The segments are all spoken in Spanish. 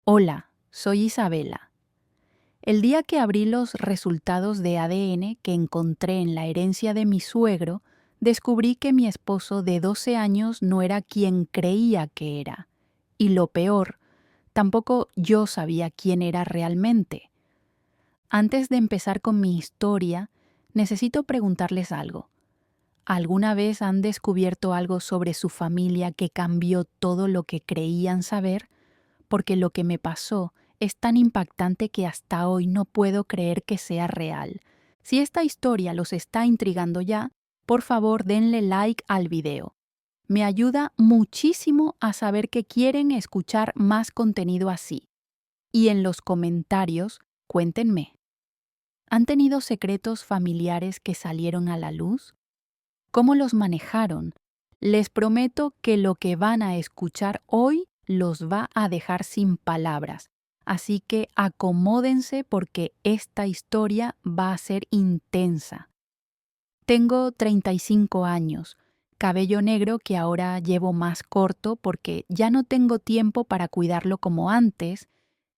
Hola, soy Isabela. El día que abrí los resultados de ADN que encontré en la herencia de mi suegro, descubrí que mi esposo de 12 años no era quien creía que era. Y lo peor, tampoco yo sabía quién era realmente. Antes de empezar con mi historia, necesito preguntarles algo. ¿Alguna vez han descubierto algo sobre su familia que cambió todo lo que creían saber? Porque lo que me pasó es tan impactante que hasta hoy no puedo creer que sea real. Si esta historia los está intrigando ya, por favor denle like al video. Me ayuda muchísimo a saber que quieren escuchar más contenido así. Y en los comentarios, cuéntenme. ¿Han tenido secretos familiares que salieron a la luz? ¿Cómo los manejaron? Les prometo que lo que van a escuchar hoy los va a dejar sin palabras, así que acomódense porque esta historia va a ser intensa. Tengo 35 años, cabello negro que ahora llevo más corto porque ya no tengo tiempo para cuidarlo como antes,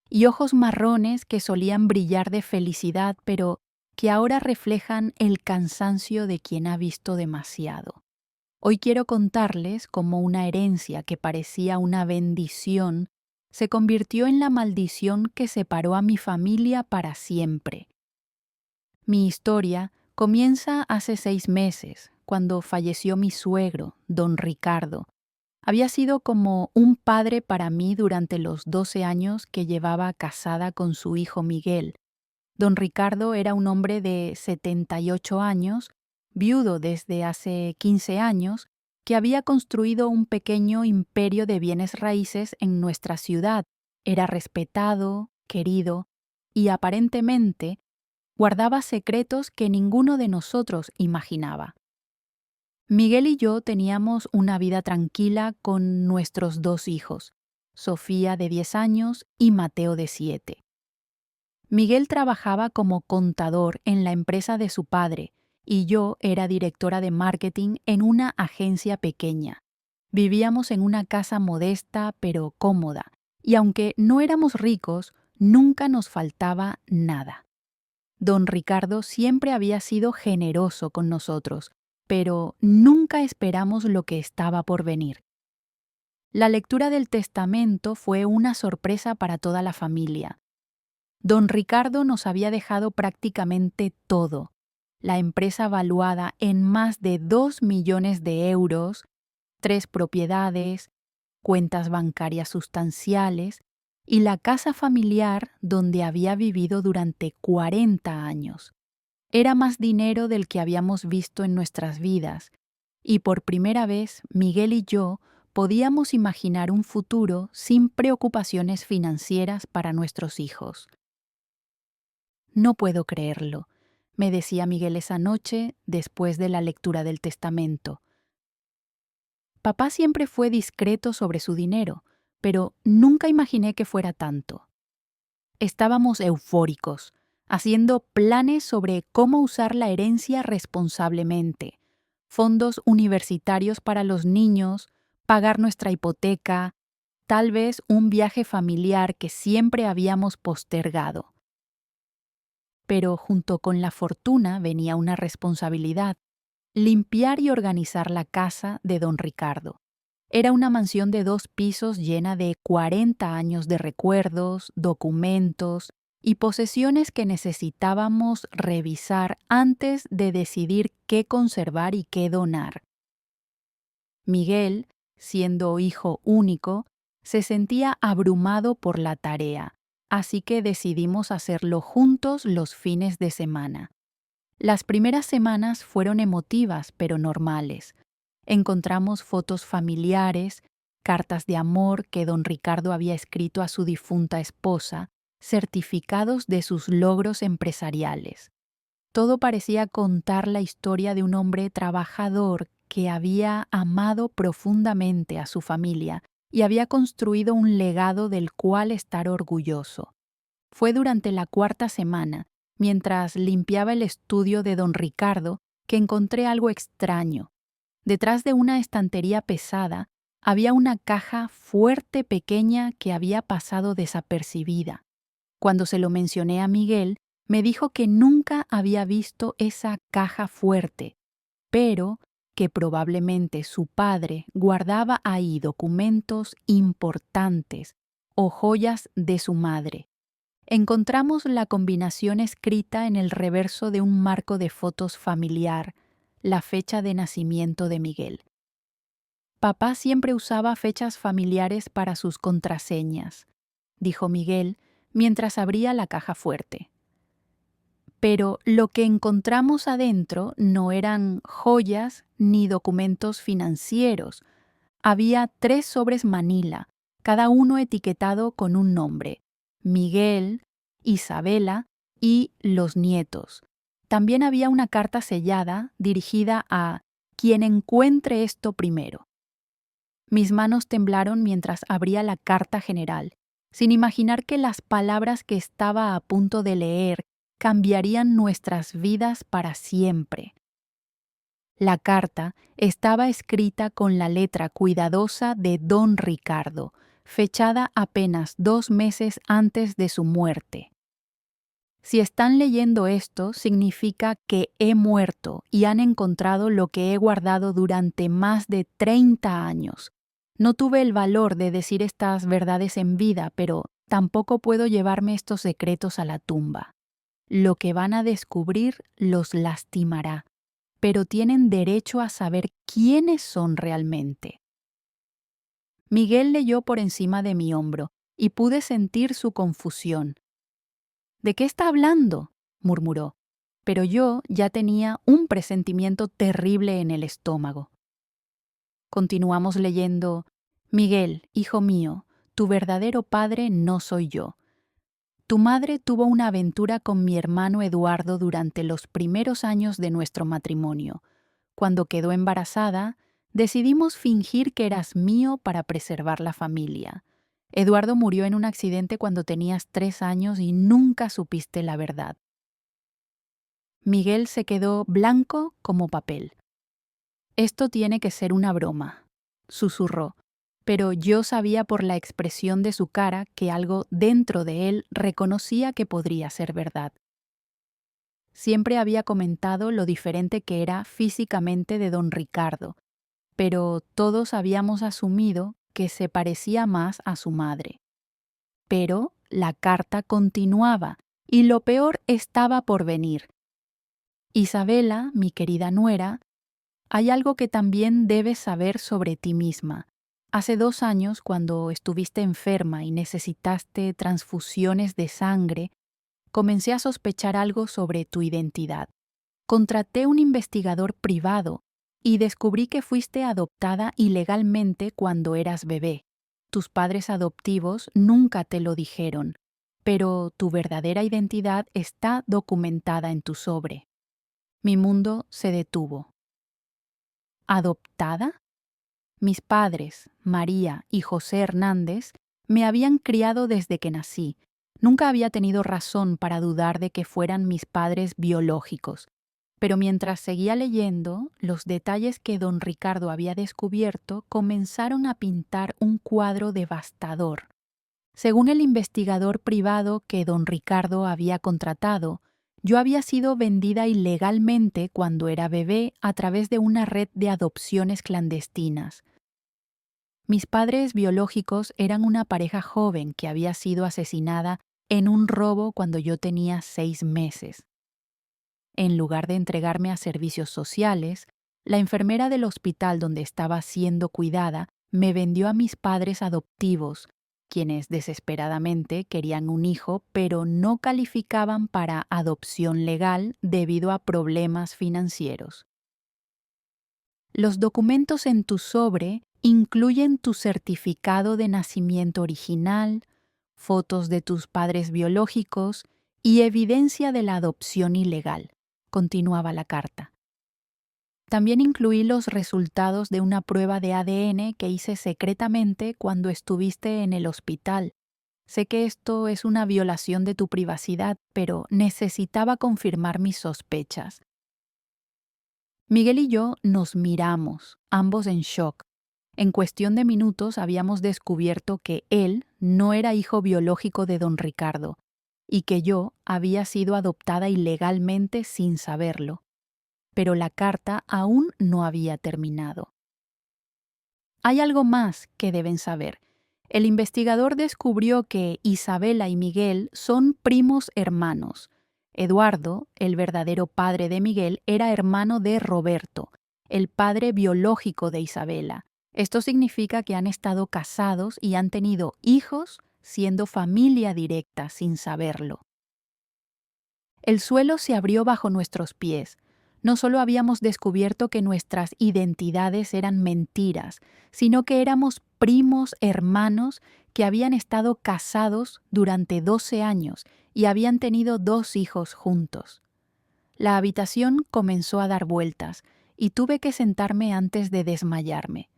y ojos marrones que solían brillar de felicidad pero que ahora reflejan el cansancio de quien ha visto demasiado. Hoy quiero contarles cómo una herencia que parecía una bendición se convirtió en la maldición que separó a mi familia para siempre. Mi historia comienza hace 6 meses, cuando falleció mi suegro, don Ricardo. Había sido como un padre para mí durante los 12 años que llevaba casada con su hijo Miguel. Don Ricardo era un hombre de 78 años, viudo desde hace 15 años, que había construido un pequeño imperio de bienes raíces en nuestra ciudad. Era respetado, querido y aparentemente guardaba secretos que ninguno de nosotros imaginaba. Miguel y yo teníamos una vida tranquila con nuestros 2 hijos, Sofía de 10 años y Mateo de 7. Miguel trabajaba como contador en la empresa de su padre y yo era directora de marketing en una agencia pequeña. Vivíamos en una casa modesta pero cómoda, y aunque no éramos ricos, nunca nos faltaba nada. Don Ricardo siempre había sido generoso con nosotros, pero nunca esperamos lo que estaba por venir. La lectura del testamento fue una sorpresa para toda la familia. Don Ricardo nos había dejado prácticamente todo: la empresa valuada en más de 2 millones de euros, 3 propiedades, cuentas bancarias sustanciales y la casa familiar donde había vivido durante 40 años. Era más dinero del que habíamos visto en nuestras vidas, y por primera vez Miguel y yo podíamos imaginar un futuro sin preocupaciones financieras para nuestros hijos. No puedo creerlo, me decía Miguel esa noche después de la lectura del testamento. Papá siempre fue discreto sobre su dinero, pero nunca imaginé que fuera tanto. Estábamos eufóricos, haciendo planes sobre cómo usar la herencia responsablemente, fondos universitarios para los niños, pagar nuestra hipoteca, tal vez un viaje familiar que siempre habíamos postergado. Pero junto con la fortuna venía una responsabilidad: limpiar y organizar la casa de don Ricardo. Era una mansión de 2 pisos llena de 40 años de recuerdos, documentos y posesiones que necesitábamos revisar antes de decidir qué conservar y qué donar. Miguel, siendo hijo único, se sentía abrumado por la tarea, así que decidimos hacerlo juntos los fines de semana. Las primeras semanas fueron emotivas pero normales. Encontramos fotos familiares, cartas de amor que don Ricardo había escrito a su difunta esposa, certificados de sus logros empresariales. Todo parecía contar la historia de un hombre trabajador que había amado profundamente a su familia y había construido un legado del cual estar orgulloso. Fue durante la 4ª semana, mientras limpiaba el estudio de don Ricardo, que encontré algo extraño. Detrás de una estantería pesada había una caja fuerte pequeña que había pasado desapercibida. Cuando se lo mencioné a Miguel, me dijo que nunca había visto esa caja fuerte, pero que probablemente su padre guardaba ahí documentos importantes o joyas de su madre. Encontramos la combinación escrita en el reverso de un marco de fotos familiar, la fecha de nacimiento de Miguel. Papá siempre usaba fechas familiares para sus contraseñas, dijo Miguel mientras abría la caja fuerte. Pero lo que encontramos adentro no eran joyas ni documentos financieros. Había 3 sobres Manila, cada uno etiquetado con un nombre: Miguel, Isabela y los nietos. También había una carta sellada dirigida a quien encuentre esto primero. Mis manos temblaron mientras abría la carta general, sin imaginar que las palabras que estaba a punto de leer cambiarían nuestras vidas para siempre. La carta estaba escrita con la letra cuidadosa de Don Ricardo, fechada apenas 2 meses antes de su muerte. Si están leyendo esto, significa que he muerto y han encontrado lo que he guardado durante más de 30 años. No tuve el valor de decir estas verdades en vida, pero tampoco puedo llevarme estos secretos a la tumba. Lo que van a descubrir los lastimará, pero tienen derecho a saber quiénes son realmente. Miguel leyó por encima de mi hombro y pude sentir su confusión. ¿De qué está hablando?, murmuró, pero yo ya tenía un presentimiento terrible en el estómago. Continuamos leyendo: Miguel, hijo mío, tu verdadero padre no soy yo. Tu madre tuvo una aventura con mi hermano Eduardo durante los primeros años de nuestro matrimonio. Cuando quedó embarazada, decidimos fingir que eras mío para preservar la familia. Eduardo murió en un accidente cuando tenías 3 años y nunca supiste la verdad. Miguel se quedó blanco como papel. Esto tiene que ser una broma, susurró, pero yo sabía por la expresión de su cara que algo dentro de él reconocía que podría ser verdad. Siempre había comentado lo diferente que era físicamente de don Ricardo, pero todos habíamos asumido que se parecía más a su madre. Pero la carta continuaba y lo peor estaba por venir. Isabela, mi querida nuera, hay algo que también debes saber sobre ti misma. Hace 2 años, cuando estuviste enferma y necesitaste transfusiones de sangre, comencé a sospechar algo sobre tu identidad. Contraté un investigador privado y descubrí que fuiste adoptada ilegalmente cuando eras bebé. Tus padres adoptivos nunca te lo dijeron, pero tu verdadera identidad está documentada en tu sobre. Mi mundo se detuvo. ¿Adoptada? Mis padres, María y José Hernández, me habían criado desde que nací. Nunca había tenido razón para dudar de que fueran mis padres biológicos. Pero mientras seguía leyendo, los detalles que don Ricardo había descubierto comenzaron a pintar un cuadro devastador. Según el investigador privado que don Ricardo había contratado, yo había sido vendida ilegalmente cuando era bebé a través de una red de adopciones clandestinas. Mis padres biológicos eran una pareja joven que había sido asesinada en un robo cuando yo tenía 6 meses. En lugar de entregarme a servicios sociales, la enfermera del hospital donde estaba siendo cuidada me vendió a mis padres adoptivos, quienes desesperadamente querían un hijo, pero no calificaban para adopción legal debido a problemas financieros. Los documentos en tu sobre incluyen tu certificado de nacimiento original, fotos de tus padres biológicos y evidencia de la adopción ilegal, continuaba la carta. También incluí los resultados de una prueba de ADN que hice secretamente cuando estuviste en el hospital. Sé que esto es una violación de tu privacidad, pero necesitaba confirmar mis sospechas. Miguel y yo nos miramos, ambos en shock. En cuestión de minutos habíamos descubierto que él no era hijo biológico de don Ricardo y que yo había sido adoptada ilegalmente sin saberlo. Pero la carta aún no había terminado. Hay algo más que deben saber. El investigador descubrió que Isabela y Miguel son primos hermanos. Eduardo, el verdadero padre de Miguel, era hermano de Roberto, el padre biológico de Isabela. Esto significa que han estado casados y han tenido hijos siendo familia directa sin saberlo. El suelo se abrió bajo nuestros pies. No solo habíamos descubierto que nuestras identidades eran mentiras, sino que éramos primos hermanos que habían estado casados durante 12 años y habían tenido 2 hijos juntos. La habitación comenzó a dar vueltas y tuve que sentarme antes de desmayarme.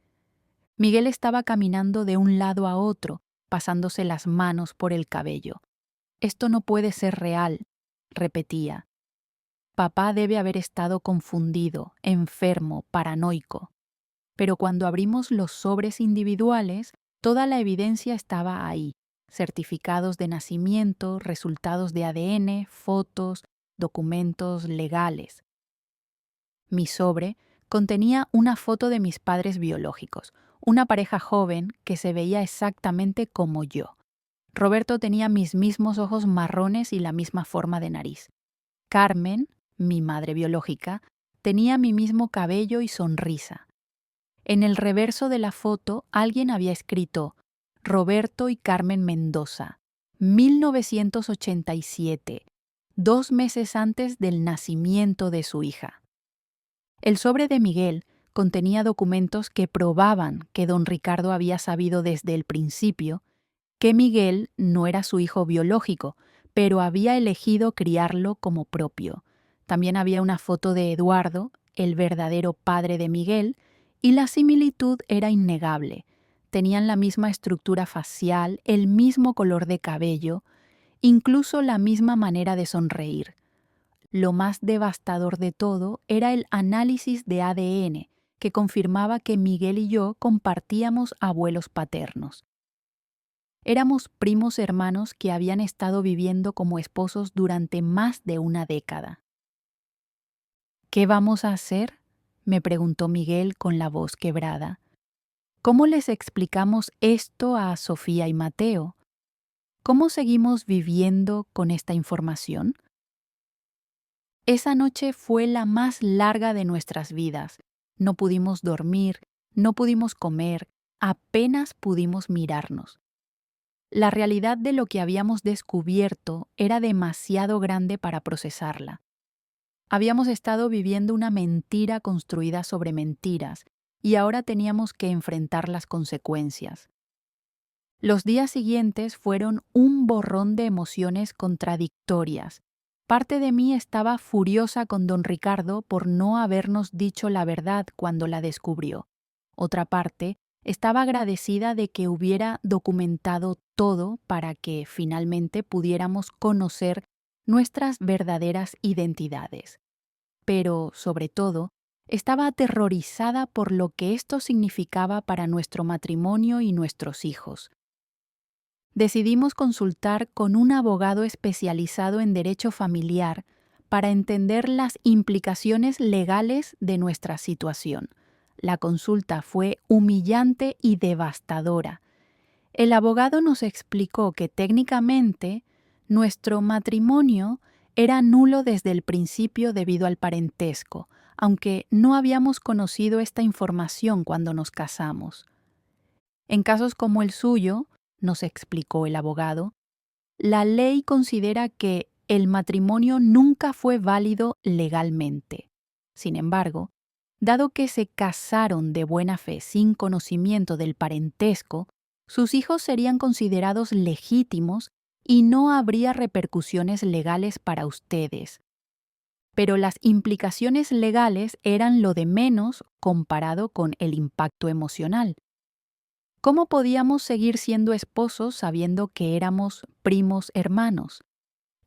Miguel estaba caminando de un lado a otro, pasándose las manos por el cabello. «Esto no puede ser real», repetía. Papá debe haber estado confundido, enfermo, paranoico. Pero cuando abrimos los sobres individuales, toda la evidencia estaba ahí. Certificados de nacimiento, resultados de ADN, fotos, documentos legales. Mi sobre contenía una foto de mis padres biológicos, una pareja joven que se veía exactamente como yo. Roberto tenía mis mismos ojos marrones y la misma forma de nariz. Carmen, mi madre biológica, tenía mi mismo cabello y sonrisa. En el reverso de la foto alguien había escrito Roberto y Carmen Mendoza, 1987, 2 meses antes del nacimiento de su hija. El sobre de Miguel contenía documentos que probaban que don Ricardo había sabido desde el principio que Miguel no era su hijo biológico, pero había elegido criarlo como propio. También había una foto de Eduardo, el verdadero padre de Miguel, y la similitud era innegable. Tenían la misma estructura facial, el mismo color de cabello, incluso la misma manera de sonreír. Lo más devastador de todo era el análisis de ADN, que confirmaba que Miguel y yo compartíamos abuelos paternos. Éramos primos hermanos que habían estado viviendo como esposos durante más de una década. «¿Qué vamos a hacer?», me preguntó Miguel con la voz quebrada. «¿Cómo les explicamos esto a Sofía y Mateo? ¿Cómo seguimos viviendo con esta información?». Esa noche fue la más larga de nuestras vidas. No pudimos dormir, no pudimos comer, apenas pudimos mirarnos. La realidad de lo que habíamos descubierto era demasiado grande para procesarla. Habíamos estado viviendo una mentira construida sobre mentiras y ahora teníamos que enfrentar las consecuencias. Los días siguientes fueron un borrón de emociones contradictorias. Parte de mí estaba furiosa con don Ricardo por no habernos dicho la verdad cuando la descubrió. Otra parte estaba agradecida de que hubiera documentado todo para que finalmente pudiéramos conocer nuestras verdaderas identidades. Pero, sobre todo, estaba aterrorizada por lo que esto significaba para nuestro matrimonio y nuestros hijos. Decidimos consultar con un abogado especializado en derecho familiar para entender las implicaciones legales de nuestra situación. La consulta fue humillante y devastadora. El abogado nos explicó que técnicamente nuestro matrimonio era nulo desde el principio debido al parentesco, aunque no habíamos conocido esta información cuando nos casamos. En casos como el suyo, nos explicó el abogado, la ley considera que el matrimonio nunca fue válido legalmente. Sin embargo, dado que se casaron de buena fe sin conocimiento del parentesco, sus hijos serían considerados legítimos y no habría repercusiones legales para ustedes. Pero las implicaciones legales eran lo de menos comparado con el impacto emocional. ¿Cómo podíamos seguir siendo esposos sabiendo que éramos primos hermanos?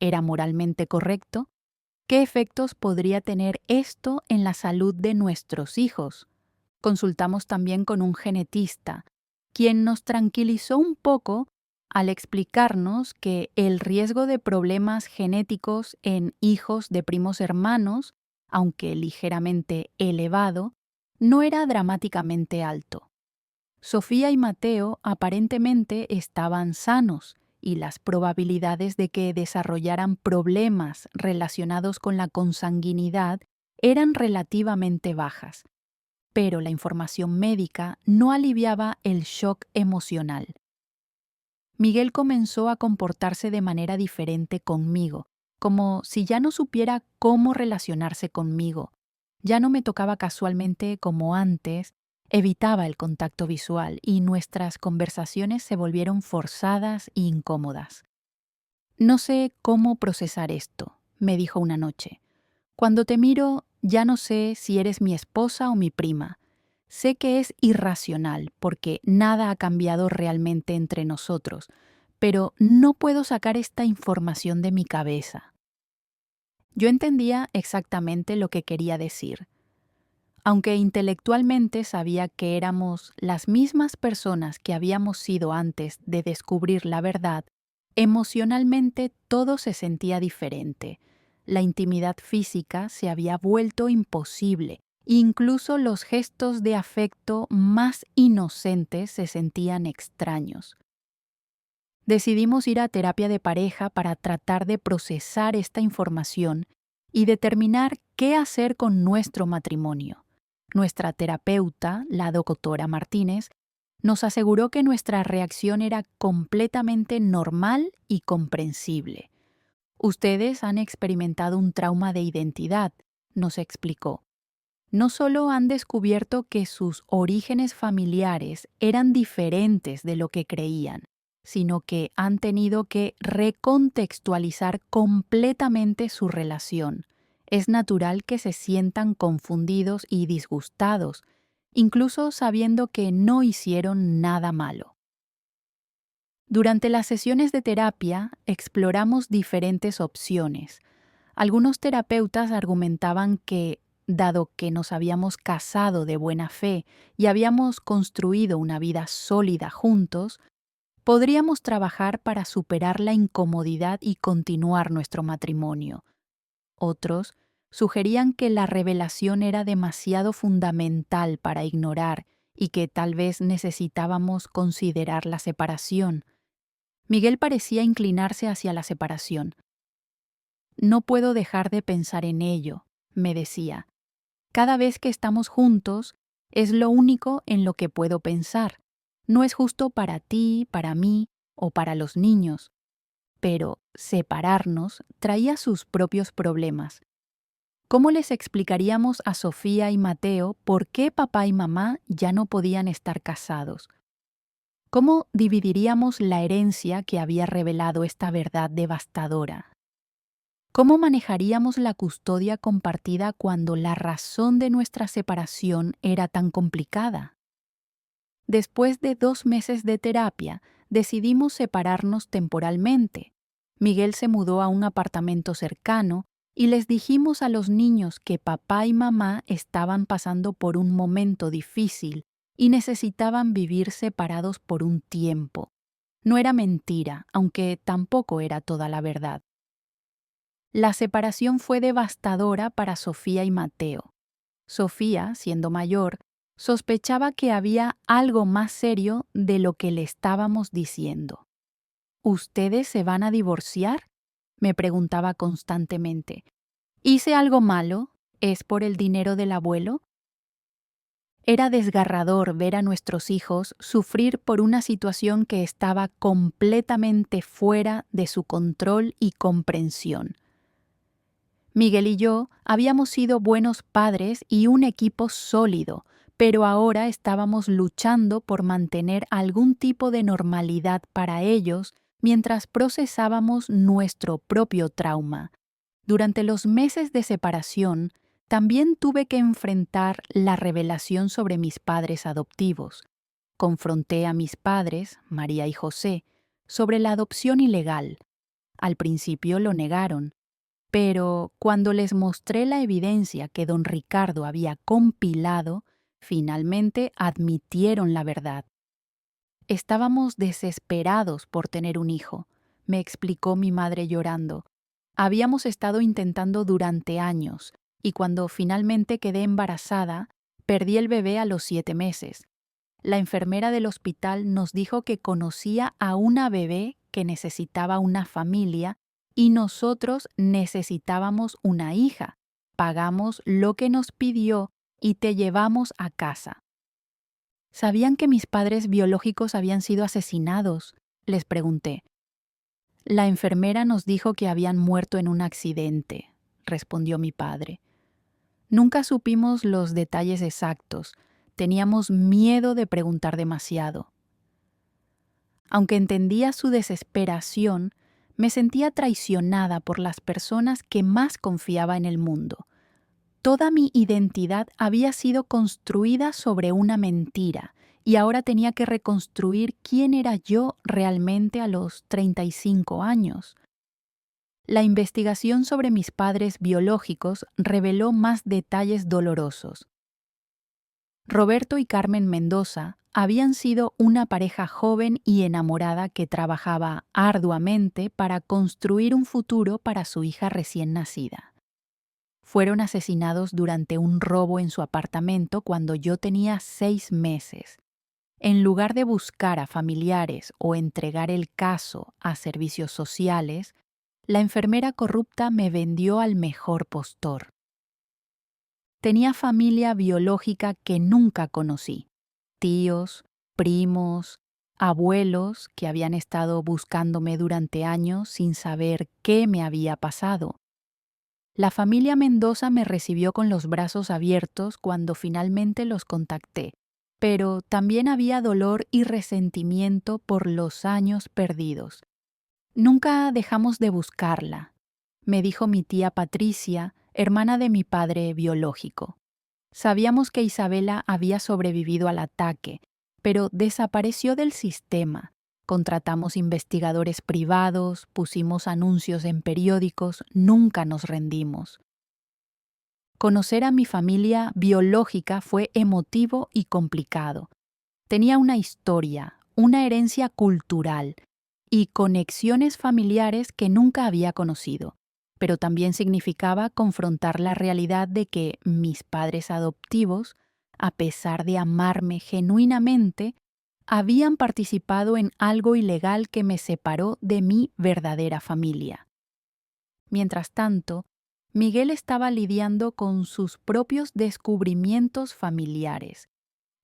¿Era moralmente correcto? ¿Qué efectos podría tener esto en la salud de nuestros hijos? Consultamos también con un genetista, quien nos tranquilizó un poco al explicarnos que el riesgo de problemas genéticos en hijos de primos hermanos, aunque ligeramente elevado, no era dramáticamente alto. Sofía y Mateo aparentemente estaban sanos y las probabilidades de que desarrollaran problemas relacionados con la consanguinidad eran relativamente bajas, pero la información médica no aliviaba el shock emocional. Miguel comenzó a comportarse de manera diferente conmigo, como si ya no supiera cómo relacionarse conmigo. Ya no me tocaba casualmente como antes, evitaba el contacto visual y nuestras conversaciones se volvieron forzadas e incómodas. No sé cómo procesar esto, me dijo una noche. Cuando te miro, ya no sé si eres mi esposa o mi prima. Sé que es irracional porque nada ha cambiado realmente entre nosotros, pero no puedo sacar esta información de mi cabeza. Yo entendía exactamente lo que quería decir. Aunque intelectualmente sabía que éramos las mismas personas que habíamos sido antes de descubrir la verdad, emocionalmente todo se sentía diferente. La intimidad física se había vuelto imposible. Incluso los gestos de afecto más inocentes se sentían extraños. Decidimos ir a terapia de pareja para tratar de procesar esta información y determinar qué hacer con nuestro matrimonio. Nuestra terapeuta, la doctora Martínez, nos aseguró que nuestra reacción era completamente normal y comprensible. Ustedes han experimentado un trauma de identidad, nos explicó. No solo han descubierto que sus orígenes familiares eran diferentes de lo que creían, sino que han tenido que recontextualizar completamente su relación. Es natural que se sientan confundidos y disgustados, incluso sabiendo que no hicieron nada malo. Durante las sesiones de terapia exploramos diferentes opciones. Algunos terapeutas argumentaban que, dado que nos habíamos casado de buena fe y habíamos construido una vida sólida juntos, podríamos trabajar para superar la incomodidad y continuar nuestro matrimonio. Otros sugerían que la revelación era demasiado fundamental para ignorar y que tal vez necesitábamos considerar la separación. Miguel parecía inclinarse hacia la separación. No puedo dejar de pensar en ello, me decía. Cada vez que estamos juntos, es lo único en lo que puedo pensar. No es justo para ti, para mí o para los niños. Pero separarnos traía sus propios problemas. ¿Cómo les explicaríamos a Sofía y Mateo por qué papá y mamá ya no podían estar casados? ¿Cómo dividiríamos la herencia que había revelado esta verdad devastadora? ¿Cómo manejaríamos la custodia compartida cuando la razón de nuestra separación era tan complicada? Después de 2 meses de terapia, decidimos separarnos temporalmente. Miguel se mudó a un apartamento cercano y les dijimos a los niños que papá y mamá estaban pasando por un momento difícil y necesitaban vivir separados por un tiempo. No era mentira, aunque tampoco era toda la verdad. La separación fue devastadora para Sofía y Mateo. Sofía, siendo mayor, sospechaba que había algo más serio de lo que le estábamos diciendo. ¿Ustedes se van a divorciar?, me preguntaba constantemente. ¿Hice algo malo? ¿Es por el dinero del abuelo? Era desgarrador ver a nuestros hijos sufrir por una situación que estaba completamente fuera de su control y comprensión. Miguel y yo habíamos sido buenos padres y un equipo sólido, pero ahora estábamos luchando por mantener algún tipo de normalidad para ellos mientras procesábamos nuestro propio trauma. Durante los meses de separación, también tuve que enfrentar la revelación sobre mis padres adoptivos. Confronté a mis padres, María y José, sobre la adopción ilegal. Al principio lo negaron, pero cuando les mostré la evidencia que don Ricardo había compilado, Finalmente admitieron la verdad. Estábamos desesperados por tener un hijo, me explicó mi madre llorando. Habíamos estado intentando durante años, y cuando finalmente quedé embarazada, perdí el bebé a los 7 meses. La enfermera del hospital nos dijo que conocía a una bebé que necesitaba una familia y nosotros necesitábamos una hija. Pagamos lo que nos pidió y te llevamos a casa. ¿Sabían que mis padres biológicos habían sido asesinados?, les pregunté. La enfermera nos dijo que habían muerto en un accidente, respondió mi padre. Nunca supimos los detalles exactos. Teníamos miedo de preguntar demasiado. Aunque entendía su desesperación, me sentía traicionada por las personas que más confiaba en el mundo. Toda mi identidad había sido construida sobre una mentira y ahora tenía que reconstruir quién era yo realmente a los 35 años. La investigación sobre mis padres biológicos reveló más detalles dolorosos. Roberto y Carmen Mendoza habían sido una pareja joven y enamorada que trabajaba arduamente para construir un futuro para su hija recién nacida. Fueron asesinados durante un robo en su apartamento cuando yo tenía 6 meses. En lugar de buscar a familiares o entregar el caso a servicios sociales, la enfermera corrupta me vendió al mejor postor. Tenía familia biológica que nunca conocí, tíos, primos, abuelos que habían estado buscándome durante años sin saber qué me había pasado. La familia Mendoza me recibió con los brazos abiertos cuando finalmente los contacté, pero también había dolor y resentimiento por los años perdidos. Nunca dejamos de buscarla, me dijo mi tía Patricia, hermana de mi padre biológico. Sabíamos que Isabela había sobrevivido al ataque, pero desapareció del sistema. Contratamos investigadores privados, pusimos anuncios en periódicos, nunca nos rendimos. Conocer a mi familia biológica fue emotivo y complicado. Tenía una historia, una herencia cultural y conexiones familiares que nunca había conocido, pero también significaba confrontar la realidad de que mis padres adoptivos, a pesar de amarme genuinamente, habían participado en algo ilegal que me separó de mi verdadera familia. Mientras tanto, Miguel estaba lidiando con sus propios descubrimientos familiares.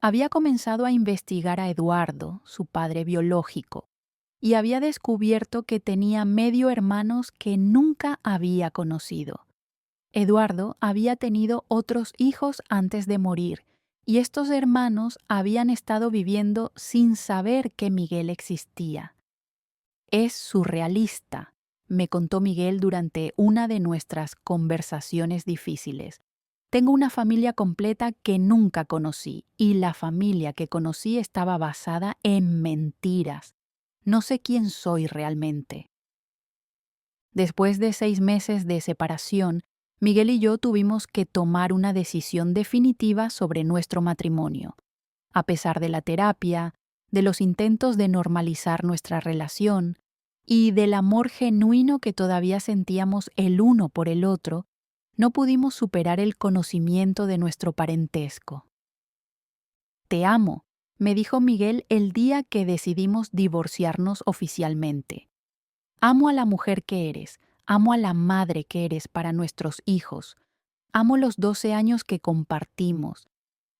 Había comenzado a investigar a Eduardo, su padre biológico, y había descubierto que tenía medio hermanos que nunca había conocido. Eduardo había tenido otros hijos antes de morir, y estos hermanos habían estado viviendo sin saber que Miguel existía. Es surrealista, me contó Miguel durante una de nuestras conversaciones difíciles. Tengo una familia completa que nunca conocí, y la familia que conocí estaba basada en mentiras. No sé quién soy realmente. Después de 6 meses de separación, Miguel y yo tuvimos que tomar una decisión definitiva sobre nuestro matrimonio. A pesar de la terapia, de los intentos de normalizar nuestra relación y del amor genuino que todavía sentíamos el uno por el otro, no pudimos superar el conocimiento de nuestro parentesco. Te amo, me dijo Miguel el día que decidimos divorciarnos oficialmente. Amo a la mujer que eres, amo a la madre que eres para nuestros hijos, amo los 12 años que compartimos,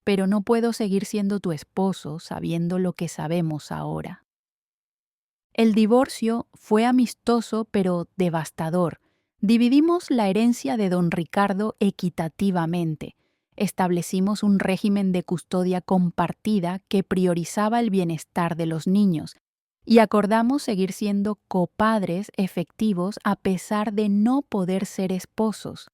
pero no puedo seguir siendo tu esposo sabiendo lo que sabemos ahora. El divorcio fue amistoso pero devastador. Dividimos la herencia de don Ricardo equitativamente. Establecimos un régimen de custodia compartida que priorizaba el bienestar de los niños y acordamos seguir siendo copadres efectivos a pesar de no poder ser esposos.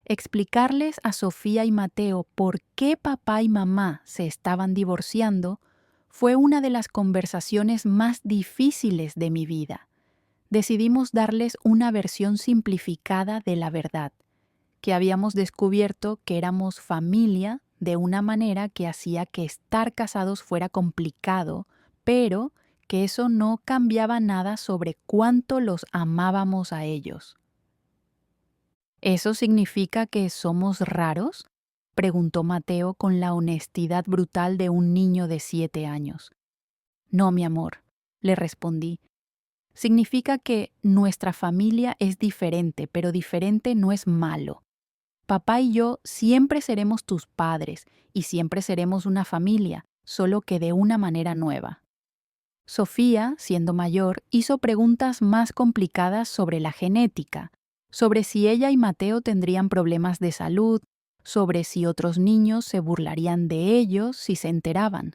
Explicarles a Sofía y Mateo por qué papá y mamá se estaban divorciando fue una de las conversaciones más difíciles de mi vida. Decidimos darles una versión simplificada de la verdad, que habíamos descubierto que éramos familia de una manera que hacía que estar casados fuera complicado, pero que eso no cambiaba nada sobre cuánto los amábamos a ellos. ¿Eso significa que somos raros?, preguntó Mateo con la honestidad brutal de un niño de 7 años. No, mi amor, le respondí. Significa que nuestra familia es diferente, pero diferente no es malo. Papá y yo siempre seremos tus padres y siempre seremos una familia, solo que de una manera nueva. Sofía, siendo mayor, hizo preguntas más complicadas sobre la genética, sobre si ella y Mateo tendrían problemas de salud, sobre si otros niños se burlarían de ellos si se enteraban.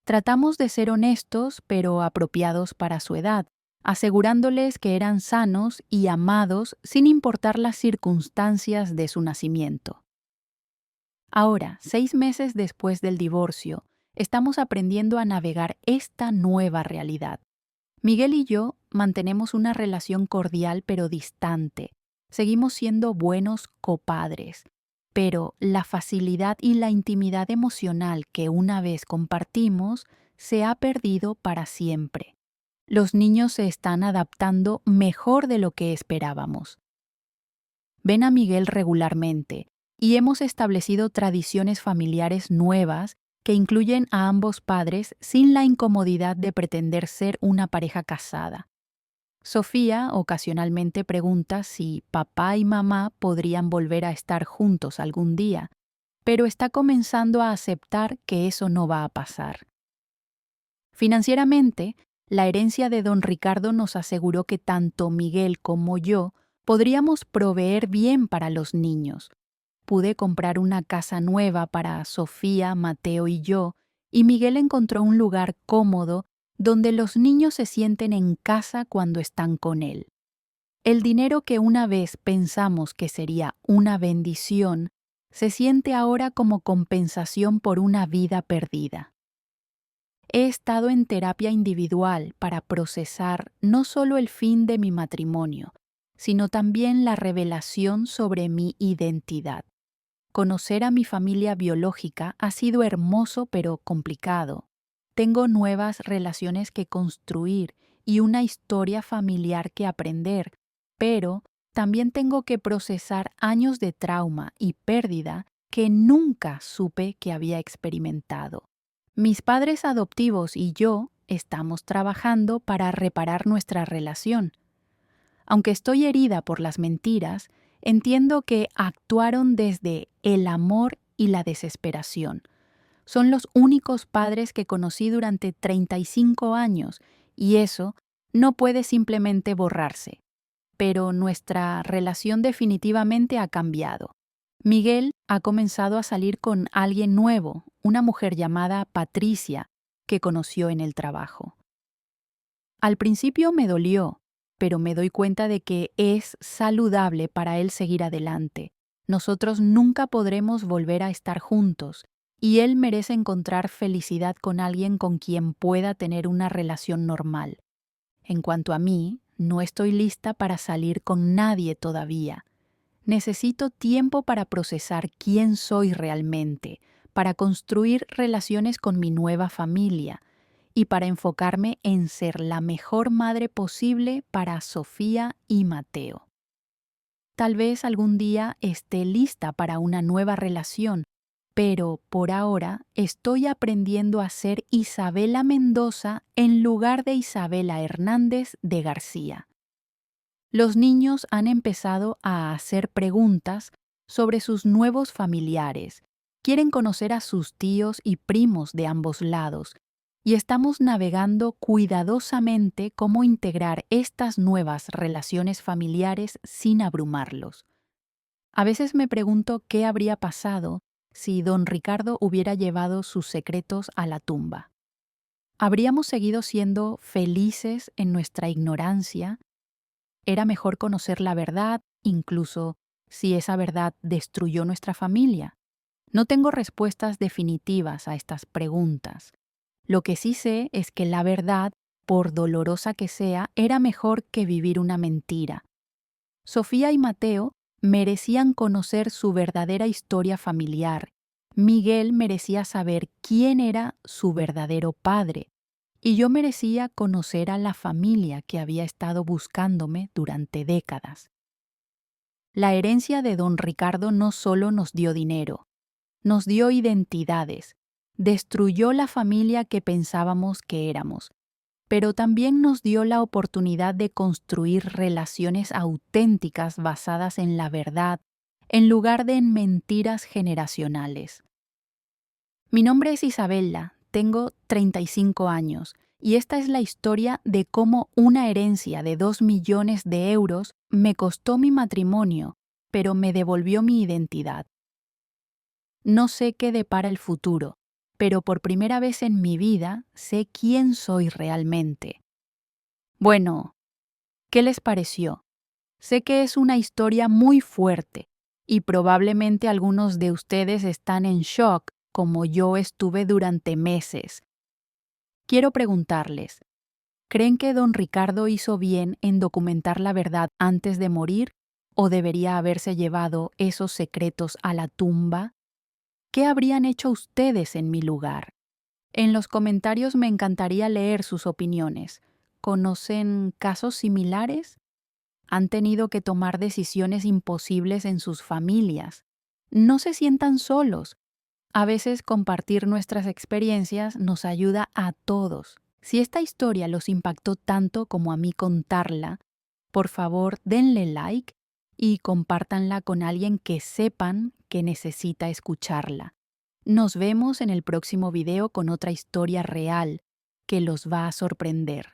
Tratamos de ser honestos, pero apropiados para su edad, asegurándoles que eran sanos y amados sin importar las circunstancias de su nacimiento. Ahora, 6 meses después del divorcio, estamos aprendiendo a navegar esta nueva realidad. Miguel y yo mantenemos una relación cordial pero distante. Seguimos siendo buenos copadres, pero la facilidad y la intimidad emocional que una vez compartimos se ha perdido para siempre. Los niños se están adaptando mejor de lo que esperábamos. Ven a Miguel regularmente y hemos establecido tradiciones familiares nuevas que incluyen a ambos padres sin la incomodidad de pretender ser una pareja casada. Sofía ocasionalmente pregunta si papá y mamá podrían volver a estar juntos algún día, pero está comenzando a aceptar que eso no va a pasar. Financieramente, la herencia de don Ricardo nos aseguró que tanto Miguel como yo podríamos proveer bien para los niños. Pude comprar una casa nueva para Sofía, Mateo y yo, y Miguel encontró un lugar cómodo donde los niños se sienten en casa cuando están con él. El dinero que una vez pensamos que sería una bendición, se siente ahora como compensación por una vida perdida. He estado en terapia individual para procesar no solo el fin de mi matrimonio, sino también la revelación sobre mi identidad. Conocer a mi familia biológica ha sido hermoso pero complicado. Tengo nuevas relaciones que construir y una historia familiar que aprender, pero también tengo que procesar años de trauma y pérdida que nunca supe que había experimentado. Mis padres adoptivos y yo estamos trabajando para reparar nuestra relación. Aunque estoy herida por las mentiras, entiendo que actuaron desde el amor y la desesperación. Son los únicos padres que conocí durante 35 años y eso no puede simplemente borrarse. Pero nuestra relación definitivamente ha cambiado. Miguel ha comenzado a salir con alguien nuevo, una mujer llamada Patricia, que conoció en el trabajo. Al principio me dolió, pero me doy cuenta de que es saludable para él seguir adelante. Nosotros nunca podremos volver a estar juntos, y él merece encontrar felicidad con alguien con quien pueda tener una relación normal. En cuanto a mí, no estoy lista para salir con nadie todavía. Necesito tiempo para procesar quién soy realmente, para construir relaciones con mi nueva familia, y para enfocarme en ser la mejor madre posible para Sofía y Mateo. Tal vez algún día esté lista para una nueva relación, pero por ahora estoy aprendiendo a ser Isabela Mendoza en lugar de Isabela Hernández de García. Los niños han empezado a hacer preguntas sobre sus nuevos familiares, quieren conocer a sus tíos y primos de ambos lados, y estamos navegando cuidadosamente cómo integrar estas nuevas relaciones familiares sin abrumarlos. A veces me pregunto qué habría pasado si don Ricardo hubiera llevado sus secretos a la tumba. ¿Habríamos seguido siendo felices en nuestra ignorancia? ¿Era mejor conocer la verdad, incluso si esa verdad destruyó nuestra familia? No tengo respuestas definitivas a estas preguntas. Lo que sí sé es que la verdad, por dolorosa que sea, era mejor que vivir una mentira. Sofía y Mateo merecían conocer su verdadera historia familiar. Miguel merecía saber quién era su verdadero padre, y yo merecía conocer a la familia que había estado buscándome durante décadas. La herencia de don Ricardo no solo nos dio dinero, nos dio identidades, destruyó la familia que pensábamos que éramos, pero también nos dio la oportunidad de construir relaciones auténticas basadas en la verdad, en lugar de en mentiras generacionales. Mi nombre es Isabella, tengo 35 años, y esta es la historia de cómo una herencia de 2 millones de euros me costó mi matrimonio, pero me devolvió mi identidad. No sé qué depara el futuro, pero por primera vez en mi vida sé quién soy realmente. Bueno, ¿qué les pareció? Sé que es una historia muy fuerte y probablemente algunos de ustedes están en shock, como yo estuve durante meses. Quiero preguntarles, ¿creen que don Ricardo hizo bien en documentar la verdad antes de morir o debería haberse llevado esos secretos a la tumba? ¿Qué habrían hecho ustedes en mi lugar? En los comentarios me encantaría leer sus opiniones. ¿Conocen casos similares? ¿Han tenido que tomar decisiones imposibles en sus familias? No se sientan solos. A veces compartir nuestras experiencias nos ayuda a todos. Si esta historia los impactó tanto como a mí contarla, por favor denle like y compártanla con alguien que sepan que necesita escucharla. Nos vemos en el próximo video con otra historia real que los va a sorprender.